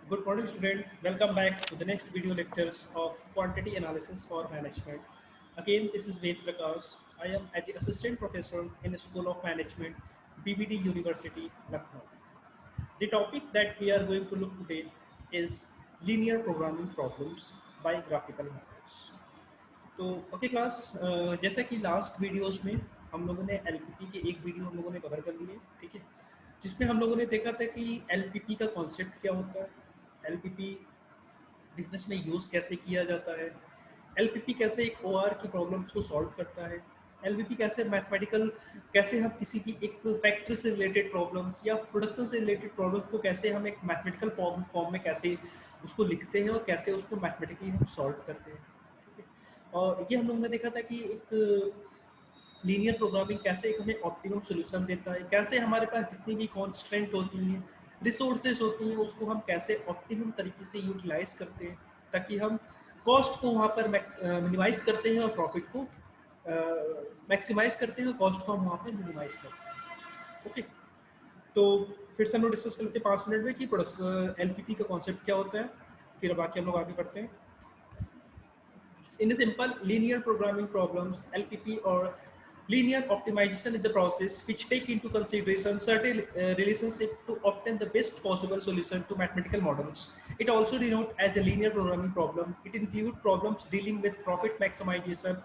Good morning, student. Welcome back to the next video lectures of quantity analysis for management. Again, this is Ved Prakash. I am an assistant professor in the School of Management, BBD University, Lucknow. The topic that we are going to look today is linear programming problems by graphical methods. तो okay class, जैसा कि last videos में हम लोगों ने LPP के एक video हम लोगों ने कवर कर लिए, ठीक है, जिसमें हम लोगों ने देखा था कि एलपीपी का कॉन्सेप्ट क्या होता है, एलपीपी बिजनेस में यूज़ कैसे किया जाता है, एलपीपी कैसे एक ओआर की प्रॉब्लम्स को सॉल्व करता है, एलपीपी कैसे मैथमेटिकल, कैसे हम किसी की एक फैक्ट्री से रिलेटेड प्रॉब्लम्स या प्रोडक्शन से रिलेटेड प्रॉब्लम्स को कैसे हम एक मैथमेटिकल फॉर्म में कैसे उसको लिखते हैं और कैसे उसको मैथमेटिकली हम सॉल्व करते हैं, ठीक है। और ये हम लोगों ने देखा था कि एक लीनियर प्रोग्रामिंग कैसे एक हमें ऑप्टिमम सॉल्यूशन देता है, कैसे हमारे पास जितनी भी कॉन्स्टेंट होती हैं, रिसोर्सेज होती हैं, उसको हम कैसे ऑप्टिमम तरीके से यूटिलाइज करते हैं ताकि हम कॉस्ट को वहाँ पर मिनिमाइज करते हैं और प्रॉफिट को मैक्सिमाइज करते हैं और कॉस्ट को हम वहाँ पर मिनिमाइज करते हैं। ओके, तो फिर से हम लोग डिस्कस कर लेते हैं 5 मिनट में कि प्रोडक्शन एलपीपी का कॉन्सेप्ट क्या होता है, फिर बाकी हम लोग आगे बढ़ते हैं। In a simple linear programming problems, LPP or linear optimization is the process which take into consideration certain relationship to obtain the best possible solution to mathematical models. It also denoted as a linear programming problem. It includes problems dealing with profit maximization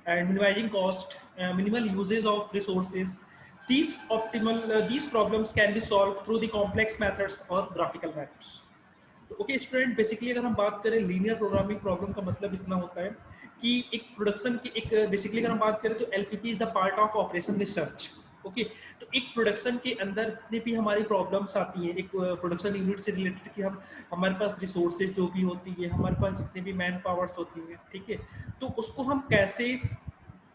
and minimizing cost, minimal uses of resources. These problems can be solved through the complex methods or graphical methods. तो okay student, basically अगर हम बात करें linear programming problem का मतलब इतना होता है कि एक प्रोडक्शन की एक बेसिकली अगर हम बात करें तो LPP is the part of operation research. Okay, तो एक प्रोडक्शन के अंदर जितनी भी हमारी प्रॉब्लम्स आती हैं एक प्रोडक्शन यूनिट से रिलेटेड कि हम हमारे पास रिसोर्सेज जो भी होती है, हमारे पास जितने भी मैन पावर्स होती हैं, ठीक है, तो उसको हम कैसे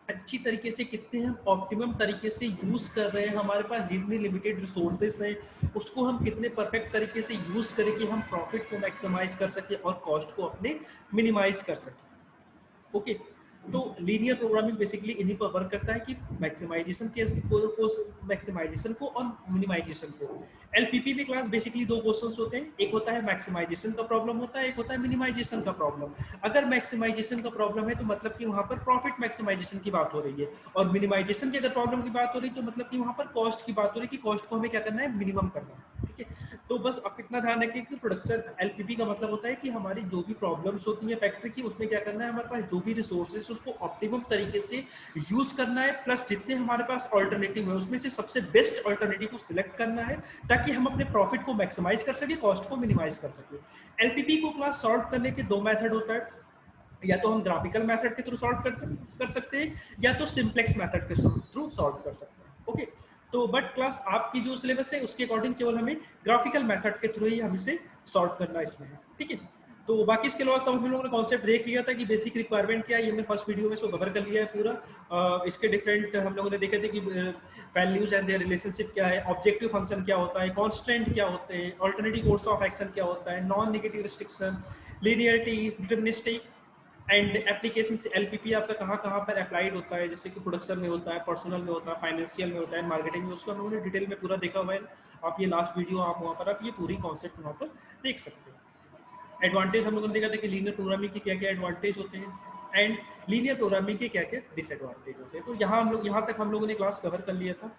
अच्छी तरीके से कितने हम ऑप्टिमम तरीके से यूज़ कर रहे हैं, हमारे पास जितने लिमिटेड रिसोर्सेज हैं उसको हम कितने परफेक्ट तरीके से यूज़ करें कि हम प्रॉफिट को मैक्सिमाइज कर सकें और कॉस्ट को अपने मिनिमाइज कर सकें। ओके, तो लीनियर प्रोग्रामिंग बेसिकली इन्हीं पर वर्क करता है कि मैक्सिमाइजेशन को मैक्सिमाइजेशन को और मिनिमाइजेशन को। एलपीपी में क्लास बेसिकली दो क्वेश्चंस होते हैं, एक होता है मैक्सिमाइजेशन का प्रॉब्लम होता है, एक होता है मिनिमाइजेशन का प्रॉब्लम। अगर मैक्सिमाइजेशन का प्रॉब्लम है तो मतलब कि वहां पर प्रॉफिट मैक्सिमाइजेशन की बात हो रही है, और मिनिमाइजेशन की अगर प्रॉब्लम की बात हो रही है तो मतलब कि वहां पर कॉस्ट की बात हो रही है कि कॉस्ट को हमें क्या करना है, मिनिमम करना है, ठीक है। तो बस आप इतना ध्यान रखिए कि प्रोडक्शन एलपीपी का मतलब होता है कि हमारी जो भी प्रॉब्लम्स होती हैं फैक्ट्री की, उसमें क्या करना है, हमारे पास जो भी रिसोर्सेज उसको ऑप्टिमम तरीके से यूज करना है, प्लस जितने हमारे पास ऑल्टरनेटिव है उसमें से सबसे बेस्ट ऑल्टरनेटिव को सिलेक्ट करना है ताकि हम अपने प्रॉफिट को मैक्सिमाइज कर सके, कॉस्ट को मिनिमाइज कर सके। एलपीपी को क्लास सॉल्व करने के दो मेथड होता है, या तो हम ग्राफिकल मेथड के थ्रू सॉल्व कर सकते हैं या तो सिंप्लेक्स मेथड के थ्रू सॉल्व कर सकते हैं। ओके, तो बट क्लास आपकी जो सिलेबस है उसके अकॉर्डिंग केवल हमें ग्राफिकल मेथड के थ्रू ही हम इसे सॉल्व करना इसमें है, ठीक है। तो बाकी इसके अलावा सब हम लोगों ने कॉन्सेप्ट देख लिया था कि बेसिक रिक्वायरमेंट क्या है, ये हमने फर्स्ट वीडियो में इसको कवर कर लिया है पूरा। इसके डिफरेंट हम लोगों ने देखे थे कि वैल्यूज एंड देयर रिलेशनशिप क्या है, ऑब्जेक्टिव फंक्शन क्या होता है, कॉन्स्टेंट क्या होते हैं, ऑल्टरनेटिव कोर्स ऑफ एक्शन क्या होता है, non negative restriction, linearity, deterministic and application से एलपीपी आपका कहाँ कहाँ पर अप्लाइड होता है, जैसे कि प्रोडक्शन में होता है, पर्सनल में होता है, फाइनेंशियल में होता है, मार्केटिंग में, उसको हम लोगों ने डिटेल में पूरा देखा हुआ है। आप ये लास्ट वीडियो आप वहाँ पर आप ये पूरी कॉन्सेप्ट वहाँ पर देख सकते हैं। एडवांटेज हम लोगों ने देखा था कि लीनियर प्रोग्रामिंग के क्या क्या एडवांटेज होते हैं एंड लीनियर प्रोग्रामिंग के क्या क्या डिसएडवांटेज होते हैं। तो यहाँ तक हम लोगों ने क्लास कवर कर लिया था।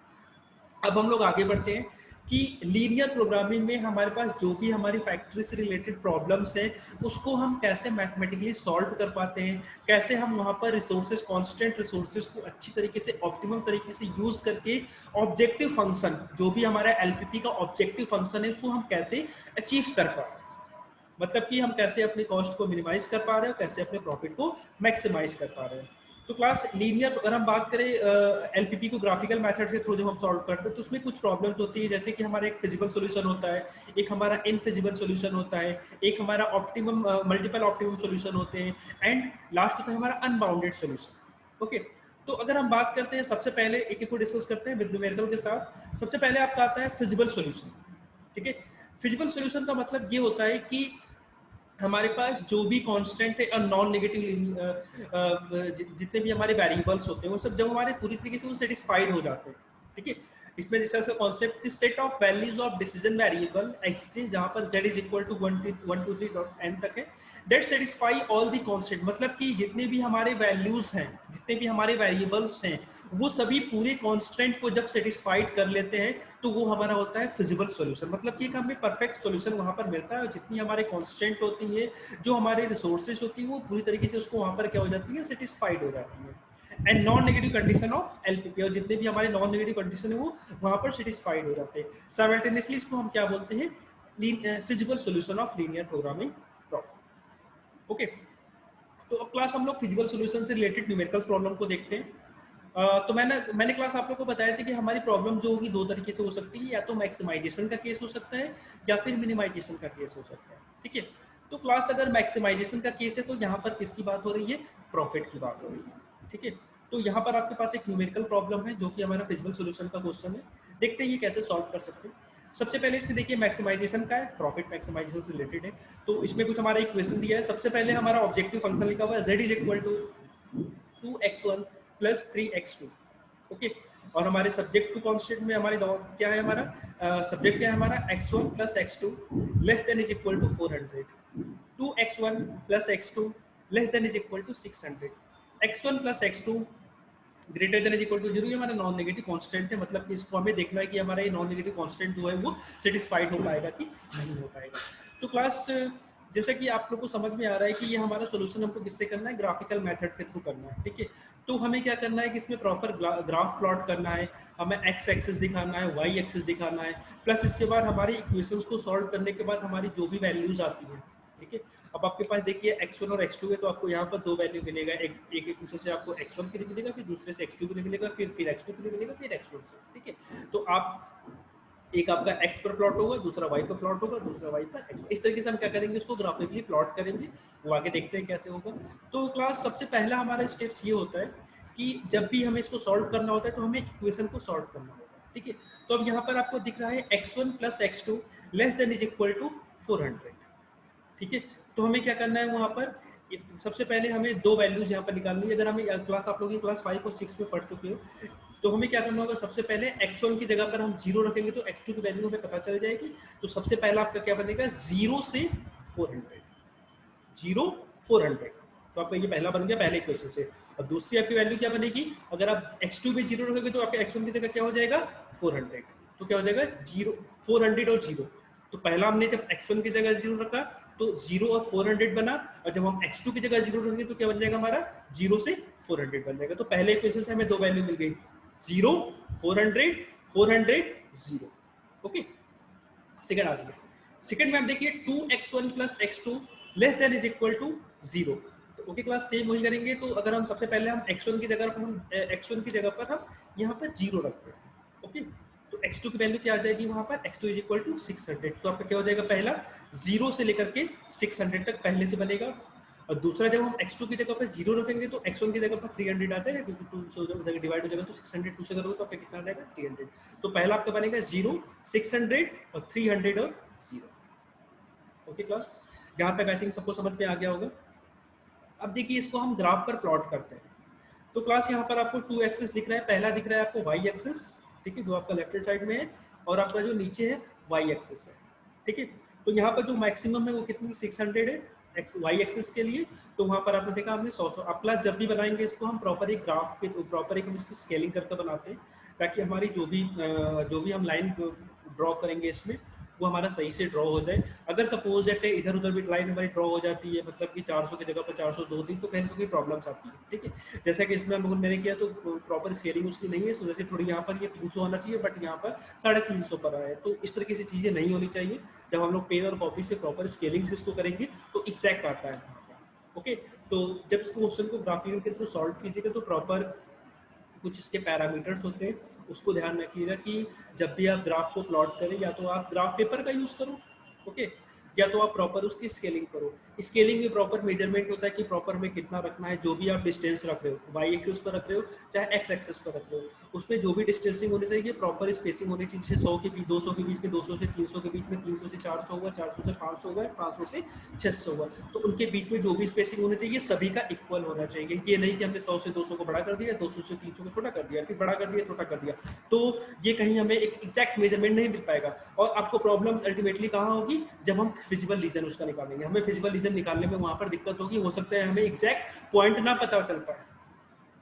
अब हम लोग आगे बढ़ते हैं कि लीनियर प्रोग्रामिंग में हमारे पास जो भी हमारी फैक्ट्री से रिलेटेड प्रॉब्लम्स हैं उसको हम कैसे मैथमेटिकली सॉल्व कर पाते हैं, कैसे हम वहाँ पर रिसोर्सेज, कांस्टेंट रिसोर्सेज को अच्छी तरीके से ऑप्टिमम तरीके से यूज करके ऑब्जेक्टिव फंक्शन, जो भी हमारा एलपीपी का ऑब्जेक्टिव फंक्शन है, उसको हम कैसे अचीव कर पाए, मतलब कि हम कैसे अपने कॉस्ट को मिनिमाइज कर पा रहे हैं, कैसे अपने प्रॉफिट को मैक्सिमाइज कर पा रहे हैं। तो क्लास लीनियर अगर हम बात करें एलपीपी को ग्राफिकल मेथड के थ्रू जब हम सॉल्व करते हैं तो उसमें कुछ प्रॉब्लम्स होती है, जैसे कि हमारा एक फिजिबल सॉल्यूशन होता है, एक हमारा इनफिजिबल सॉल्यूशन होता है, एक हमारा ऑप्टिमम मल्टीपल ऑप्टिमम सॉल्यूशन होते हैं, एंड लास्ट होता है हमारा अनबाउंडेड सॉल्यूशन। ओके, तो अगर हम बात करते हैं सबसे पहले एक एक को डिस्कस करते हैं विद न्यूमेरिकल के साथ। सबसे पहले आपका आता है फिजिबल सॉल्यूशन, ठीक है। फिजिबल सॉल्यूशन का मतलब ये होता है कि हमारे पास जो भी कांस्टेंट है और नॉन नेगेटिव जितने भी हमारे वेरिएबल्स होते हैं वो सब जब हमारे पूरी तरीके से वो सेटिस्फाइड हो जाते हैं, ठीक है। इसमें डिस्कस का concept is set of values of decision variable x जहां पर z इज इक्वल टू 1 2 3 तक है that satisfy all the constant, मतलब कि जितने भी हमारे वैल्यूज हैं, जितने भी हमारे वेरिएबल्स हैं, वो सभी पूरे कॉन्स्टेंट को जब सेटिस्फाइड कर लेते हैं तो वो हमारा होता है फिजिबल सॉल्यूशन। मतलब कि हमें परफेक्ट सॉल्यूशन वहां पर मिलता है और जितनी हमारे कॉन्स्टेंट होती है, जो हमारे रिसोर्सेज होती है, वो पूरी तरीके से उसको वहां पर क्या हो जाती है, सेटिस्फाइड हो जाती है। And non negative condition of LPP, और जितने भी हमारे नॉन नेगेटिव कंडीशन है वो वहां पर सेटिस्फाइड हो जाते हैं। साइमल्टेनियसली इसको हम क्या बोलते हैं, feasible solution of linear programming problem. Okay, तो अब क्लास हम लोग फिजिकल सॉल्यूशन से रिलेटेड न्यूमेरिकल प्रॉब्लम को देखते हैं। तो मैंने क्लास आप लोग को बताया था कि हमारी प्रॉब्लम जो होगी दो तरीके से हो सकती है, या तो मैक्सिमाइजेशन का केस हो सकता है या फिर मिनिमाइजेशन का केस हो सकता है। ठीक है, तो क्लास अगर मैक्सिमाइजेशन का केस है तो यहाँ पर किसकी बात हो रही है, प्रॉफिट की बात हो रही है। ठीक है, तो यहाँ पर आपके पास एक न्यूमेरिकल प्रॉब्लम है जो कि हमारा फिजिकल सॉल्यूशन का क्वेश्चन है। देखते हैं ये कैसे सॉल्व कर सकते हैं। सबसे पहले इसमें देखिए मैक्सिमाइजेशन का है, प्रॉफिट मैक्सिमाइजेशन से रिलेटेड है। तो इसमें कुछ हमारा इक्वेशन दिया है। सबसे पहले हमारा ऑब्जेक्टिव फंक्शन लिखा हुआ है z is equal to 2x1 plus 3x2। Okay, और हमारे सब्जेक्ट टू कांस्टेंट में हमारी क्या है, हमारा सब्जेक्ट क्या है, हमारा x1 plus x2 less than is equal to 400। 2x1 plus x2 less than is equal to 600। x1 plus x2 greater than is equal to 0, ये हमारा नॉन नेगेटिव कांस्टेंट है। मतलब कि इसको हमें देखना है कि हमारा ये नॉन नेगेटिव कांस्टेंट जो है वो सेटिस्फाइड हो पाएगा कि नहीं हो पाएगा। तो क्लास जैसे कि आप लोग को समझ में आ रहा है कि ये हमारा सोल्यूशन हमको किससे करना है, ग्राफिकल मेथड के थ्रू करना है। ठीक है, तो हमें क्या करना है कि इसमें प्रॉपर ग्राफ प्लॉट करना है, हमें एक्स एक्सिस दिखाना है, वाई एक्सिस दिखाना है, प्लस इसके बाद हमारी इक्वेशंस को सॉल्व करने के बाद हमारी जो भी वैल्यूज आती हैं। ठीक है, अब आपके पास देखिए x1 और x2 है, तो आपको यहाँ पर दो वैल्यू मिलेगा। एक इक्वेशन से आपको x1 के लिए मिलेगा, फिर दूसरे से x2 के लिए मिलेगा, फिर x2 के लिए मिलेगा, फिर x1 से। ठीक है, तो आप एक आपका x पर प्लॉट होगा, दूसरा y पर प्लॉट होगा, दूसरा y पर x। इस तरीके से हम क्या करेंगे, उसको ग्राफिकली प्लॉट करेंगे। वो आगे देखते हैं कैसे होगा। तो क्लास सबसे पहला हमारा स्टेप्स ये होता है कि जब भी हमें इसको सॉल्व करना होता है तो हमें इक्वेशन को सॉल्व करना होगा। ठीक है, तो अब यहाँ पर आपको दिख रहा है x1 plus x2 less than is equal to 400। ठीक है, तो हमें क्या करना है वहां पर, सबसे पहले हमें दो वैल्यूज यहाँ पर निकालनी है। अगर हमें क्लास आप लोग की क्लास 5 और 6 में पढ़ चुके हो, तो हमें क्या करना होगा, सबसे पहले x1 की जगह पर हम 0 रखेंगे तो x2 की वैल्यू हमें पता चल जाएगी। तो सबसे पहला आपका क्या बनेगा, 0 से 400, 0 400। तो आपका ये पहला बन गया पहले इक्वेशन से। और दूसरी आपकी वैल्यू क्या बनेगी, अगर आप x2 पे 0 रखोगे तो आपके x1 की जगह क्या हो जाएगा, 400। तो क्या हो जाएगा, 0 400 और 0। तो पहला हमने जब x1 की जगह 0 रखा तो 0 और 400 बना, और जब हम x2 की जगह 0 रखेंगे तो क्या बन जाएगा हमारा, 0 से 400 बन जाएगा। तो पहले इक्वेशन से हमें दो वैल्यू मिल गई, 0 400 400 0। ओके, सेकंड आ गया। सेकंड में आप देखिए 2x1 plus x2 less than is equal to 0। तो ओके क्लास सेम वही करेंगे। तो अगर हम सबसे पहले हम x1 की जगह पर हम यहाँ पर 0 रखते हैं। ओके, तो x2 की वैल्यू क्या आ जाएगी वहां पर, x2 इज इक्वल टू 600। तो आपका क्या हो जाएगा, पहला 0 से लेकर के 600 तक पहले से बनेगा। और दूसरा जब हम x2 की जगह पर 0 रखेंगे तो x1 की जगह पर 300 आ जाएगा, क्योंकि 2 से उधर डिवाइड हो जाएगा तो 600 2 से करोगे तो आपका कितना आ जाएगा, 300। तो पहला आपका बनेगा 0 600 और 300 और 0। ओके क्लास, यहाँ तक आई थिंक सबको समझ में आ गया होगा। अब देखिए इसको हम ग्राफ पर प्लॉट करते हैं। तो क्लास यहाँ पर आपको 2 एक्सिस दिख रहा है। पहला दिख रहा है आपको y एक्सिस, ठीक है, जो आपका लेफ्ट हैंड साइड में है, और आपका जो नीचे है y एक्सिस है। ठीक है, तो यहाँ पर जो मैक्सिमम है वो कितनी, 600 है y एक्सिस के लिए। तो वहाँ पर आपने देखा हमने 100 आप प्लस जब भी बनाएंगे इसको हम प्रॉपर एक ग्राफ के प्रॉपर एक हम इसकी स्केलिंग करके बनाते हैं, ताकि हमारी जो भी हम लाइन ड्रॉ करेंगे इसमें वो हमारा सही से ड्रॉ हो जाए। अगर सपोज दैट इधर उधर भी लाइन हमारी ड्रॉ हो जाती है, मतलब कि 400 की जगह पर 402 दी, तो कहीं ना कहीं प्रॉब्लम्स आती है। ठीक है, जैसा कि इसमें हम लोगों मैंने किया तो प्रॉपर स्केलिंग उसकी नहीं है, सो जैसे थोड़ी यहाँ पर ये 300 होना चाहिए, बट यहाँ पर 350 पर आया है। तो इस तरीके से चीज़ें नहीं होनी चाहिए। जब हम लोग पेन और कॉपी से प्रॉपर स्केलिंग से इसको करेंगे तो एग्जैक्ट आता है। ओके, तो जब इस क्वेश्चन को ग्राफिकल के थ्रू सॉल्व कीजिएगा तो प्रॉपर कुछ इसके पैरामीटर्स होते हैं, उसको ध्यान रखिएगा कि जब भी आप ग्राफ को प्लॉट करें या तो आप ग्राफ पेपर का यूज़ करो। ओके, या तो आप प्रॉपर उसकी स्केलिंग करो। स्केलिंग में प्रॉपर मेजरमेंट होता है कि प्रॉपर में कितना रखना है, जो भी आप डिस्टेंस रख रहे हो, वाई एक्सिस पर रख रहे हो चाहे एक्स एक्सिस पर रख रहे हो, उसमें जो भी डिस्टेंसिंग होनी चाहिए प्रॉपर स्पेसिंग होनी चाहिए। जैसे 100 के बीच 200 के बीच में, 200 से 300 के बीच में, 300 से 400 हुआ, 400 से 500 हुआ, 500 से 600 हुआ, तो उनके बीच में जो भी स्पेसिंग होनी चाहिए सभी का इक्वल होना चाहिए। ये नहीं कि हमने 100 से 200 को बड़ा कर दिया, 200 से 300 को छोटा कर दिया, फिर बड़ा कर दिया, छोटा कर दिया, तो ये कहीं हमें एक एग्जैक्ट मेजरमेंट नहीं मिल पाएगा। और आपको प्रॉब्लम अल्टीमेटली कहाँ होगी, जब हम फिजिबल रीजन उसका निकालेंगे। हमें फिजिबल रीजन निकालने में वहां पर दिक्कत होगी, हो सकता है हमें एग्जैक्ट पॉइंट ना पता चल पाए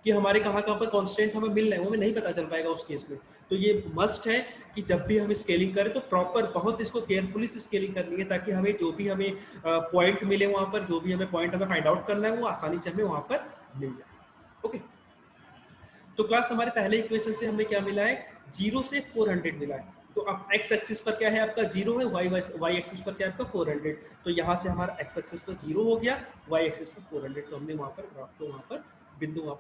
कि हमारे कहाँ कहाँ पर कांस्टेंट हमें मिल रहे हैं, वो हमें नहीं पता चल पाएगा उस केस में। तो ये मस्ट है कि जब भी हम स्केलिंग करें तो प्रॉपर बहुत इसको केयरफुली से स्केलिंग करनी है, ताकि हमें जो भी हमें पॉइंट मिले वहां पर, जो भी हमें पॉइंट हमें फाइंड आउट करना है वो आसानी से हमें वहां पर मिल जाए। ओके, तो क्लास हमारे पहले इक्वेशन से हमें क्या मिला है, 0 से 400 मिला है। तो अब एक्स एक्सिस पर क्या है आपका 0 है, वाई एक्सिस पर क्या है आपका 400। तो यहाँ से हमारा एक्स एक्सिस पर 0 हो गया, वाई एक्सिस पर 400। तो हमने वहाँ पर ग्राफ को वहाँ पर बिंदु वहाँ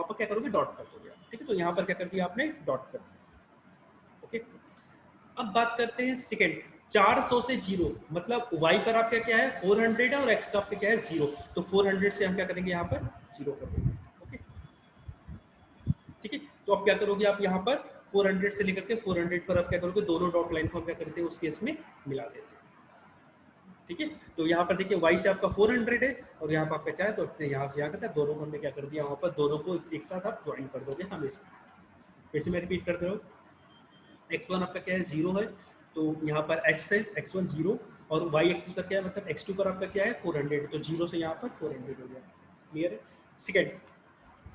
पर क्या करोगे, डॉट कर दोगे। ठीक है, तो यहाँ पर क्या कर दिया आपने, डॉट कर दिया। ओके, अब बात करते हैं सेकेंड, 400 से 0, मतलब y पर आपका क्या है 400 है और x का आपका क्या है 0। तो 400 से हम क्या करेंगे यहाँ पर 0 कर देंगे। ओके, ठीक है, तो अब क्या करोगे आप यहाँ पर 400 से लेकर के 400 पर आप क्या करोगे, दोनों डॉट लाइन को हम क्या करते हैं उस केस में मिला देते हैं। ठीक है, तो यहाँ पर देखिए y से आपका 400 है और यहाँ पर आपका चाहे तो यहाँ से यहाँ करता है, दोनों को हमने क्या कर दिया वहाँ पर, दोनों को एक साथ आप ज्वाइन कर दोगे हमेशा। फिर से मैं रिपीट कर दे रहा हूँ, x1 आपका क्या है 0 है, तो यहाँ पर x है, x1 0, और y एक्सिस पर क्या है, मतलब x2 पर आपका क्या है 400, तो 0 से यहाँ पर 400 हो गया। क्लियर है। सेकेंड,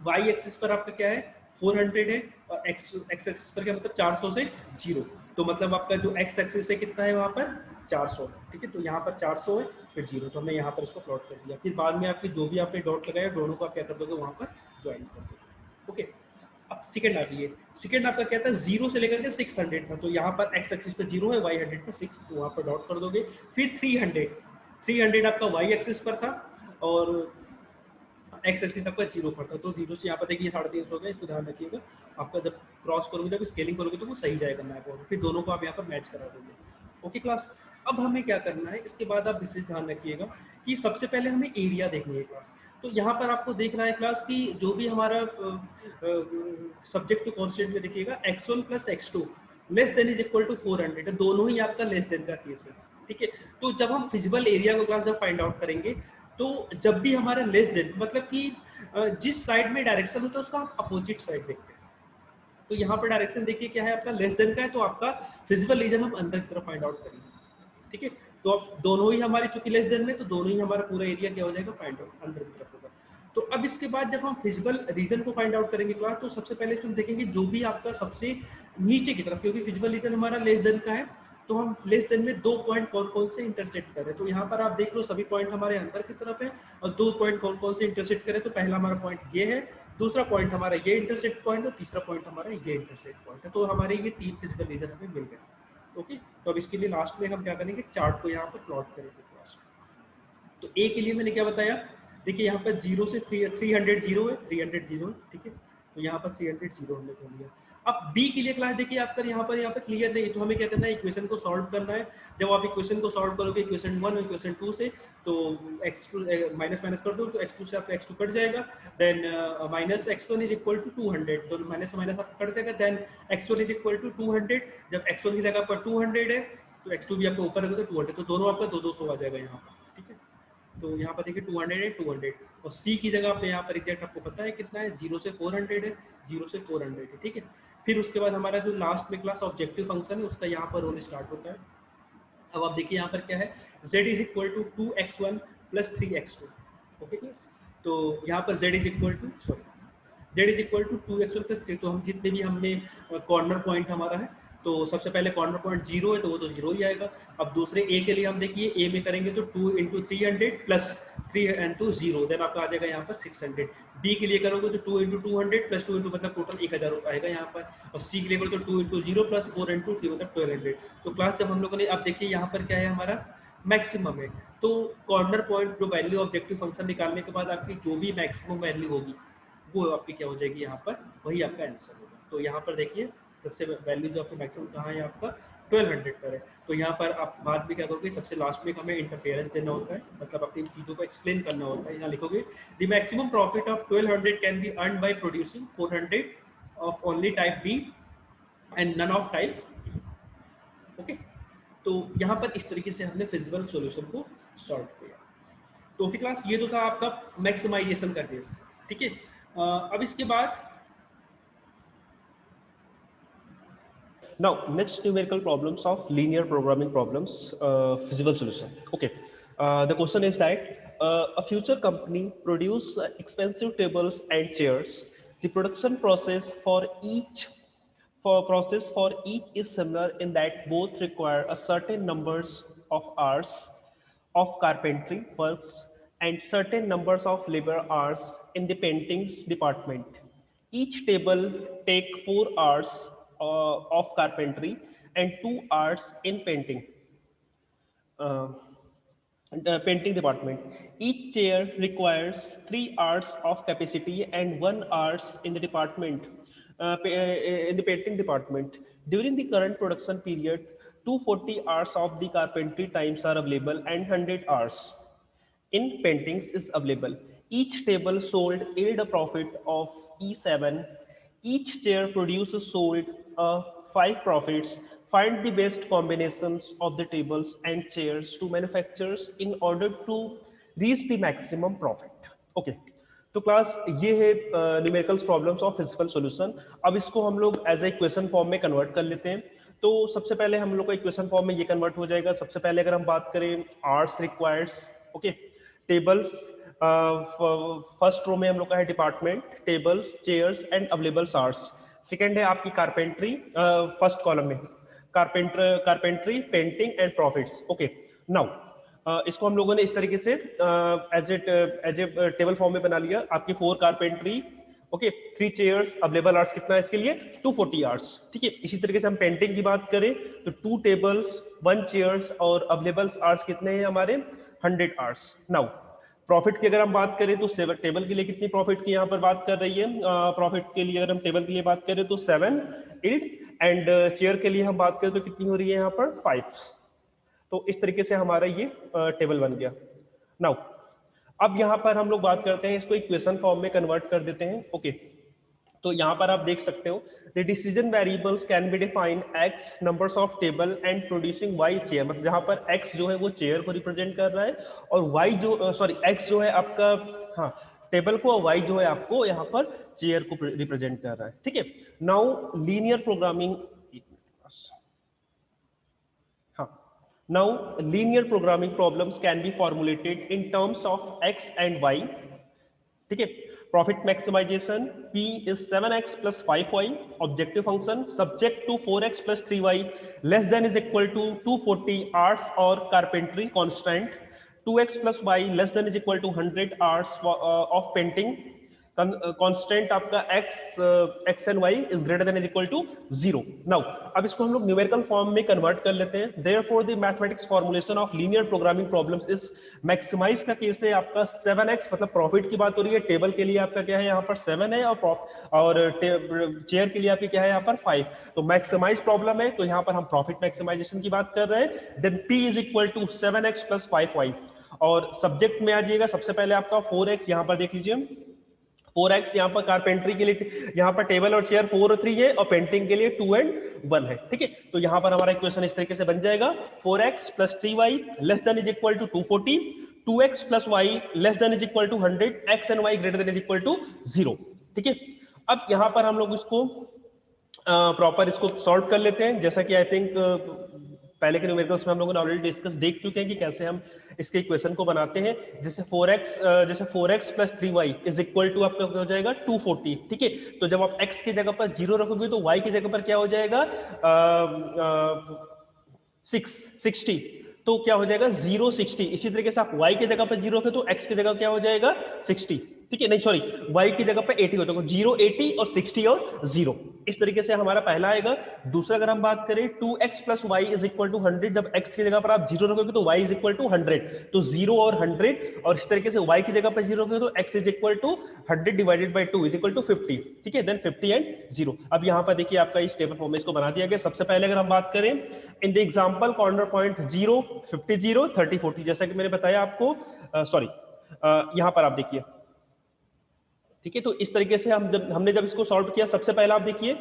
y एक्सिस पर आपका क्या है 400 है, और x एक्सिस पर क्या मतलब 400 से 0, तो मतलब आपका जो x एक्सिस है कितना है वहाँ पर 400। ठीक है, तो यहाँ पर 400 है फिर 0, तो हमने यहाँ पर इसको प्लॉट कर दिया। फिर बाद में आपके जो भी आपने डॉट लगाया दोनों को आप क्या कर दोगे वहाँ पर ज्वाइन कर दोगे। ओके, अब सेकंड आ जाइए, सेकंड आपका क्या था 0 से लेकर के 600 था, तो यहाँ पर x एक्सिस पे 0 है, y 100 पर 6, तो वहाँ पर डॉट कर दोगे। फिर 300 आपका y एक्सिस पर था और x एक्सिस आपका 0 पर था, तो 0 से यहाँ पर देखिए 350 हो गया, इसको ध्यान रखिएगा। आपका जब क्रॉस करोगे, जब स्केलिंग करोगे तो वो सही जाएगा मैप, और फिर दोनों को आप यहाँ पर मैच करा दोगे। ओके क्लास, अब हमें क्या करना है, इसके बाद आप विशेष ध्यान रखिएगा कि सबसे पहले हमें एरिया देखनी है क्लास। तो यहाँ पर आपको देखना है क्लास कि जो भी हमारा सब्जेक्ट टू कॉन्स्टेंट में देखिएगा x1 plus x2 less than is equal to 400 है, दोनों ही आपका लेस देन का केस है। ठीक है, तो जब हम फिजिबल एरिया को क्लास जब फाइंड आउट करेंगे, तो जब भी हमारा लेस देन मतलब कि जिस साइड में डायरेक्शन होता है उसका हम अपोजिट साइड देखते हैं। तो यहाँ पर डायरेक्शन देखिए क्या है आपका लेस देन का है, तो आपका फिजिबल रीजन हम अंदर की तरफ फाइंड आउट करेंगे। ठीक है, तो अब दोनों ही हमारी चूंकि लेस देन में, तो दोनों ही हमारा पूरा एरिया क्या हो जाएगा फाइंड आउट अंदर की तरफ होगा। तो अब इसके बाद जब हम फिजिबल रीजन को फाइंड आउट करेंगे क्लास, तो सबसे पहले हम देखेंगे जो भी आपका सबसे नीचे की तरफ, क्योंकि फिजिबल रीजन हमारा लेस देन का है, तो हम लेस देन में 2 पॉइंट कौन कौन से इंटरसेक्ट कर रहे हैं। तो यहाँ पर आप देख लो सभी पॉइंट हमारे अंदर की तरफ है, और 2 पॉइंट कौन कौन से इंटरसेक्ट करें, तो पहला हमारा पॉइंट ये है, दूसरा पॉइंट हमारा ये इंटरसेक्ट पॉइंट है, तीसरा पॉइंट हमारा ये इंटरसेक्ट पॉइंट है। तो हमारे ये 3 फिजिकल रीजन हमें मिल गए। ओके, तो अब इसके लिए लास्ट में हम क्या करेंगे, चार्ट को यहाँ पर प्लॉट करेंगे। तो ए के लिए मैंने क्या बताया, देखिए यहाँ पर 0 से 300 0 है, 300 0 है। ठीक है, तो यहाँ पर 300 0 हमने कर लिया। अब बी के लिए क्लास देखिए आपका यहाँ पर क्लियर नहीं, तो हमें क्या करना है, इक्वेशन को सॉल्व करना है। जब आप इक्वेशन को सॉल्व करोगे इक्वेशन 1 और इक्वेशन 2 से, तो x2 माइनस माइनस कर दो, तो x2 से आपका x2 कट जाएगा, then minus x1 is equal to 200, तो माइनस माइनस आपका कट जाएगा, then x1 is equal to 200। जब x1 की जगह आपका 200 है, तो x2 भी आपका ऊपर रहेगा तो 200, तो दोनों आपका 200 आ जाएगा यहाँ पर। ठीक है, तो यहाँ पर देखिए 200 है 200, और सी की जगह पे यहाँ पर एग्जैक्ट आपको पता है कितना है, 0 से 400 है, 0 से 400 है। ठीक है, फिर उसके बाद हमारा जो लास्ट में क्लास ऑब्जेक्टिव फंक्शन है उसका यहाँ पर रोल स्टार्ट होता है। अब आप देखिए यहाँ पर क्या है, z is equal to 2x1 plus 3x2। Okay class, तो यहाँ पर z is equal to z is equal to 2x1 plus 3, तो हम जितने भी हमने कॉर्नर पॉइंट हमारा है, तो सबसे पहले कॉर्नर पॉइंट 0 है, तो वो तो 0 ही आएगा। अब दूसरे ए के लिए हम देखिए, ए में करेंगे तो 2 इंटू 300 प्लस 3 इंटू 0, देन आपका आ जाएगा यहाँ पर 600। बी के लिए करोगे तो 2 इंटू 200 प्लस 2 इंटू मतलब टोटल 1000 आएगा यहाँ पर, और सी के लिए करोगे तो 2 इंटू 0 प्लस 4 इंटू 3 मतलब 1200। तो क्लास जब हम लोगों ने, अब देखिए यहाँ पर क्या है हमारा मैक्सिमम है, तो कॉर्नर पॉइंट जो वैल्यू ऑब्जेक्टिव फंक्शन निकालने के बाद आपकी जो भी मैक्सिमम वैल्यू होगी वो आपकी क्या हो जाएगी यहाँ पर, वही आपका आंसर होगा। तो यहाँ पर देखिए सबसे वैल्यू जो आपको मैक्सिमम कहाँ है आपका 1200 पर है। तो यहाँ पर आप बाद में क्या करोगे, सबसे लास्ट में हमें इंटरफेरेंस देना होता है, मतलब अपनी चीज़ों को एक्सप्लेन करना होता है। यहाँ लिखोगे the maximum profit of 1200 can be earn by producing 400 of only type B and none of type. Okay, तो यहाँ पर इस तरीके से हमने फिजिबल सॉल्यूशन को सॉल्व किया। तो ओके क्लास, ये तो था आपका मैक्सिमाइजेशन का केस। ठीक है, अब इसके बाद Now, next numerical problems of linear programming problems, feasible solution. Okay, the question is that a future company produce expensive tables and chairs. The production process for each is similar in that both require a certain numbers of hours of carpentry works and certain numbers of labor hours in the paintings department. Each table take 4 hours of carpentry and 2 hours in painting. Uh, Painting department. Each chair requires 3 hours of capacity and 1 hours in the department, in the painting department. During the current production period, 240 hours of the carpentry times are available and 100 hours in paintings is available. Each table sold yield a profit of E7. Each chair produces sold 5 profits. Find the best combinations of the tables and chairs to manufacturers in order to reach the maximum profit. Okay. तो class ये है numericals problems of physical solution. अब इसको हम लोग as a equation form में convert कर लेते हैं। तो सबसे पहले हम लोग को इक्वेशन फॉर्म में ये कन्वर्ट हो जाएगा। सबसे पहले अगर हम बात करें arts requires, okay, tables, first row में हम लोग का है department, tables, chairs and available arts. Second है आपकी कारपेंट्री, फर्स्ट कॉलम में carpentry, painting and profits. Okay, now इसको हम लोगों ने इस तरीके से एज ए टेबल फॉर्म में बना लिया। आपकी 4 carpentry, okay, 3 chairs, available hours कितना है इसके लिए 240 आवर्स। ठीक है, इसी तरीके से हम पेंटिंग की बात करें तो 2 टेबल्स, 1 चेयर्स और अवेलेबल आवर्स कितने हैं हमारे 100 आवर्स। नाउ प्रॉफिट की अगर हम बात करें तो टेबल के लिए कितनी प्रॉफिट की यहाँ पर बात कर रही है, प्रॉफिट के लिए अगर हम टेबल के लिए बात करें तो 7, 8 एंड चेयर के लिए हम बात करें तो कितनी हो रही है यहाँ पर 5। तो इस तरीके से हमारा ये टेबल बन गया। नाउ अब यहाँ पर हम लोग बात करते हैं, इसको इक्वेशन फॉर्म में कन्वर्ट कर देते हैं। ओके, तो यहाँ पर आप देख सकते हो the decision variables can be define x numbers of table and producing y chair. मतलब जहाँ पर एक्स जो है वो चेयर को रिप्रेजेंट कर रहा है और वाई जो एक्स जो है आपका, हाँ, टेबल को, और वाई जो है आपको यहाँ पर चेयर को रिप्रेजेंट कर रहा है। ठीक है, now linear programming, now linear programming problems can be formulated in terms of x and y. ठीक है, profit maximization p is 7x plus 5y, objective function subject to 4x plus 3y less than is equal to 240 hours or carpentry constant, 2x plus y less than is equal to 100 hours of painting constant आपका x and y is greater than is equal to 0। Now अब इसको हम लोग numerical form में convert कर लेते हैं। Therefore the mathematics formulation of linear programming problems is maximize का केस है आपका 7x, मतलब प्रॉफिट की बात हो रही है। टेबल के लिए आपका क्या है यहाँ पर 7 है और चेयर के लिए आपकी क्या है यहाँ पर 5। तो मैक्सिमाइज प्रॉब्लम है तो यहाँ पर हम प्रॉफिट मैक्सिमाइजेशन की बात कर रहे हैं। Then p is equal to 7x plus 5y और सब्जेक्ट में आ जाइएगा सबसे पहले आपका 4x, यहाँ पर देख लीजिए 4x यहाँ पर कारपेंट्री के लिए, यहाँ पर टेबल और चेयर 4 और 3 है और पेंटिंग के लिए 2 एंड 1 है। ठीक है, तो यहाँ पर हमारा इक्वेशन इस तरीके से बन जाएगा 4x plus 3y less than is equal to 240, 2x plus y less than is equal to 100, x and y greater than is equal to 0। ठीक है, अब यहाँ पर हम लोग इसको प्रॉपर इसको सॉल्व कर लेते हैं। जैसा कि आई थिंक पहले के न्यूमेरिकल्स में हम लोगों ने ऑलरेडी डिस्कस देख चुके हैं कि कैसे हम इसके इक्वेशन को बनाते हैं। जैसे 4x plus 3y is equal to आपका हो जाएगा 240। ठीक है, तो जब आप x की जगह पर 0 रखोगे तो y की जगह पर क्या हो जाएगा 60, तो क्या हो जाएगा 060। इसी तरीके से आप y की जगह पर 0 रखे तो x की जगह क्या हो जाएगा 60। ठीक है, नहीं सॉरी, y की जगह पे 80 होता है, 0 80 और 60 और 0, इस तरीके से हमारा पहला आएगा। दूसरा अगर हम बात करें 2x plus y is equal to 100, जब x की जगह पर आप 0 रखोगे तो y इज इक्वल टू 100, तो 0 और 100, और इस तरीके से y की जगह पर 0 रखोगे तो x is equal to 100 divided by 2 is equal to 50, ठीक है, देन 50 एंड 0। अब यहाँ पर देखिए आपका इस टेबल फॉर्म में इसको बना दिया गया। सबसे पहले अगर हम बात करें in the example corner point 0 50 0 30 40, जैसा कि मैंने बताया आपको, सॉरी यहाँ पर आप देखिए, ठीक है, तो इस तरीके से हमने जब इसको सॉल्व किया, सबसे पहले आप देखिए,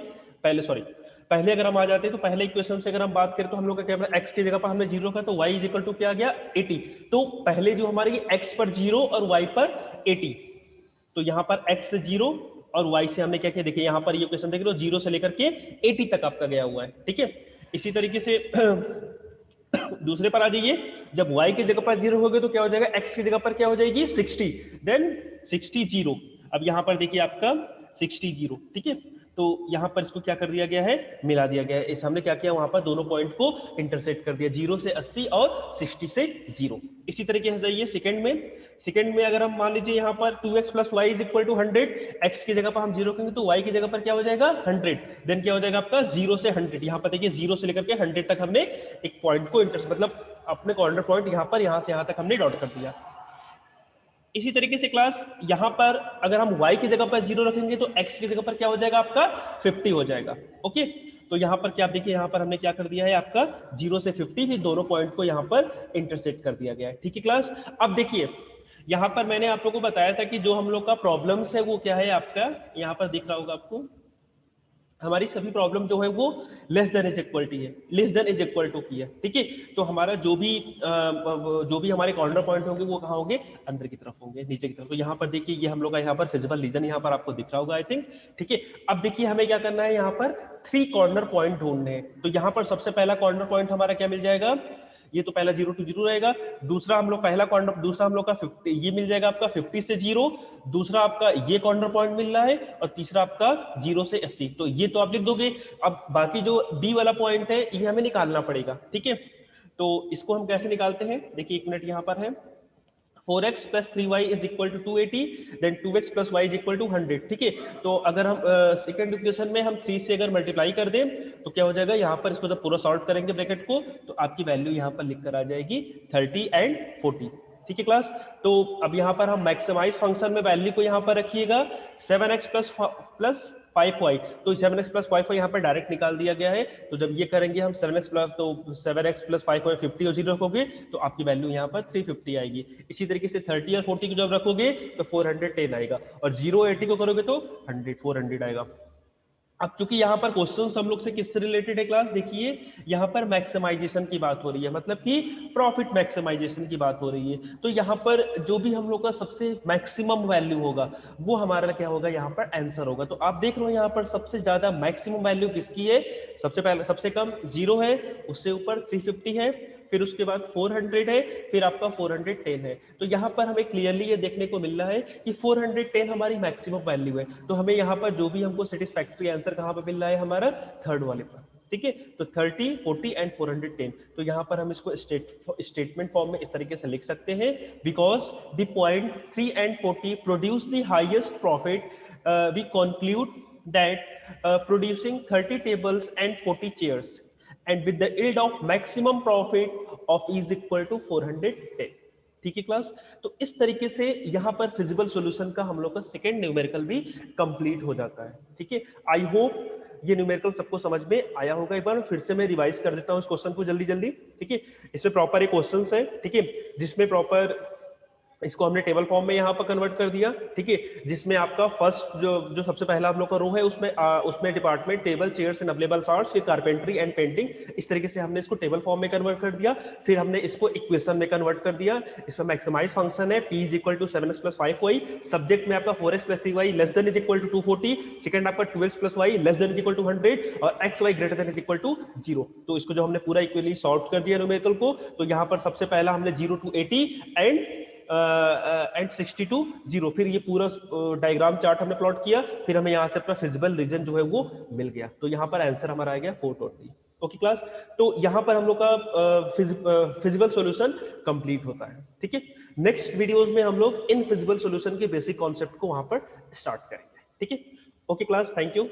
पहले अगर हम आ जाते हैं तो पहले इक्वेशन से अगर हम बात करें तो हम लोग का क्या है, x की जगह पर हमने 0 रखा तो y इज इक्वल टू क्या आ गया 80, तो पहले जो हमारे x पर 0 और y पर 80, तो यहाँ पर x से 0 और y से हमने क्या किया, देखिए यहाँ पर ये इक्वेशन देख लो 0 से लेकर के 80 तक आपका गया हुआ है, ठीक है। इसी तरीके से दूसरे पर आ जाइए, जब y की जगह पर 0 हो गए तो क्या हो जाएगा, x की जगह पर क्या हो जाएगी 60, देन 60 0। अब यहाँ पर देखिए आपका 60 0, ठीक है, तो यहाँ पर इसको क्या कर दिया गया है, मिला दिया गया है। इस हमने क्या किया, वहां पर दोनों पॉइंट को इंटरसेक्ट कर दिया, 0 से 80 और 60 से 0। इसी तरीके से जाइए सेकंड में अगर हम मान लीजिए यहाँ पर 2x plus y is equal to 100, x की जगह पर हम 0 करेंगे तो y की जगह पर क्या हो जाएगा 100, देन क्या हो जाएगा आपका 0 से 100, यहाँ पर देखिए 0 से लेकर के 100 तक हमने एक पॉइंट को इंटरसेक्ट, मतलब अपने कॉर्नर पॉइंट यहाँ से यहाँ तक हमने डॉट कर दिया। इसी तरीके से क्लास यहाँ पर अगर हम y की जगह पर 0 रखेंगे तो x की जगह पर क्या हो जाएगा आपका 50 हो जाएगा, ओके। तो यहाँ पर क्या आप देखिए, यहाँ पर हमने क्या कर दिया है आपका 0 से 50, फिर दोनों पॉइंट को यहाँ पर इंटरसेक्ट कर दिया गया है, ठीक है क्लास। अब देखिए यहाँ पर मैंने आप लोगों को बताया था कि जो हम लोग का प्रॉब्लम्स है वो क्या है आपका, यहाँ पर दिख रहा होगा आपको, हमारी सभी प्रॉब्लम जो है वो less than is equal to है, less than is equal to की है, ठीक है। तो हमारा जो भी हमारे कॉर्नर पॉइंट होंगे वो कहाँ होंगे, अंदर की तरफ होंगे, नीचे की तरफ। तो यहाँ पर देखिए ये हम लोग का यहाँ पर फिजिबल रीजन यहाँ पर आपको दिख रहा होगा आई थिंक, ठीक है। अब देखिए हमें क्या करना है, यहाँ पर 3 कॉर्नर पॉइंट ढूंढने हैं। तो यहाँ पर सबसे पहला कॉर्नर पॉइंट हमारा क्या मिल जाएगा, ये तो पहला 0 to 0 रहेगा। दूसरा हम लोग का 50, ये मिल जाएगा आपका 50 से 0। दूसरा आपका ये कॉर्नर पॉइंट मिल रहा है, और तीसरा आपका 0 से 80। तो ये तो आप लिख दोगे। अब बाकी जो बी वाला पॉइंट है ये हमें निकालना पड़ेगा, ठीक है। तो इसको हम कैसे निकालते हैं, देखिए 1 मिनट यहाँ पर है, 4x plus 3y is equal to 280, then 2x plus y is equal to 100, ठीक है। तो अगर हम सेकंड इक्वेशन में हम 3 से अगर मल्टीप्लाई कर दें तो क्या हो जाएगा, यहाँ पर इसको जब पूरा सॉल्व करेंगे ब्रैकेट को तो आपकी वैल्यू यहाँ पर लिख कर आ जाएगी 30 एंड 40, ठीक है क्लास। तो अब यहाँ पर हम मैक्सिमाइज फंक्शन में वैल्यू को यहाँ पर रखिएगा 7x प्लस 5y, तो 7x प्लस 5y यहाँ पर डायरेक्ट निकाल दिया गया है। तो जब ये करेंगे हम 7x प्लस 5y 50 और 0 रखोगे तो आपकी वैल्यू यहाँ पर 350 आएगी। इसी तरीके से 30 और 40 को जब रखोगे तो 410 आएगा, और 0 80 को करोगे तो 400 आएगा। अब चूंकि यहाँ पर क्वेश्चन हम लोग से किससे रिलेटेड है क्लास, देखिए यहाँ पर मैक्सिमाइजेशन की बात हो रही है, मतलब कि प्रॉफिट मैक्सिमाइजेशन की बात हो रही है। तो यहाँ पर जो भी हम लोग का सबसे मैक्सिमम वैल्यू होगा वो हमारा क्या होगा, यहाँ पर आंसर होगा। तो आप देख लो यहाँ पर सबसे ज्यादा मैक्सिमम वैल्यू किसकी है, सबसे कम 0 है, उससे ऊपर 350 है, फिर उसके बाद 400 है, फिर आपका 410 है। तो यहाँ पर हमें क्लियरली ये देखने को मिल रहा है कि 410 हमारी मैक्सिमम वैल्यू है। तो हमें यहाँ पर जो भी हमको सेटिस्फैक्ट्री आंसर कहाँ पर मिल रहा है, हमारा थर्ड वाले पर, ठीक है। तो 30, 40 एंड 410, तो यहाँ पर हम इसको स्टेटमेंट फॉर्म में इस तरीके से लिख सकते हैं, because the point 3 and 40 produce the highest profit, we conclude that producing 30 tables and 40 chairs and with the yield of maximum profit of is equal to 410, ठीक है क्लास। तो इस तरीके से यहाँ पर फिजिबल सॉल्यूशन का हम लोग का सेकेंड न्यूमेरिकल भी कंप्लीट हो जाता है, ठीक है। आई होप ये न्यूमेरिकल सबको समझ में आया होगा। एक बार फिर से मैं रिवाइज कर देता हूँ इस क्वेश्चन को जल्दी, ठीक है। इसमें प्रॉपर एक क्वेश्चन है, ठीक है, जिसमें प्रॉपर इसको हमने टेबल फॉर्म में यहाँ पर कन्वर्ट कर दिया, ठीक है, जिसमें आपका फर्स्ट जो सबसे पहला हम लोग का रो है उसमें department, table, chairs and available arts, फिर कारपेंट्री एंड पेंटिंग, इस तरीके से हमने इसको टेबल फॉर्म में कन्वर्ट कर दिया। फिर हमने इसको इक्वेशन में कन्वर्ट कर दिया। इसमें मैक्सिमाइज फंक्शन है p is equal to 7x plus 5y, subject में आपका 4x plus 3y less than is equal to 240, second आपका 2x plus y less than is equal to 100 और xy greater than is equal to 0। तो इसको जो हमने पूरा equally solve कर दिया न्यूमेरिकल को, तो यहाँ पर सबसे पहला हमने 0 to 80 एंड 60 to 0, फिर ये पूरा डायग्राम चार्ट हमने प्लॉट किया, फिर हमें यहाँ से अपना फिजिबल रीजन जो है वो मिल गया। तो यहाँ पर आंसर हमारा आ गया 420। ओके क्लास, तो यहाँ पर हम लोग का फिजिबल सॉल्यूशन कंप्लीट होता है। ठीक है, नेक्स्ट वीडियोस में हम लोग इन फिजिबल सॉल्यूशन के बेसिक कॉन्सेप्ट को वहां पर स्टार्ट करेंगे। ठीक है, ओके क्लास, थैंक यू।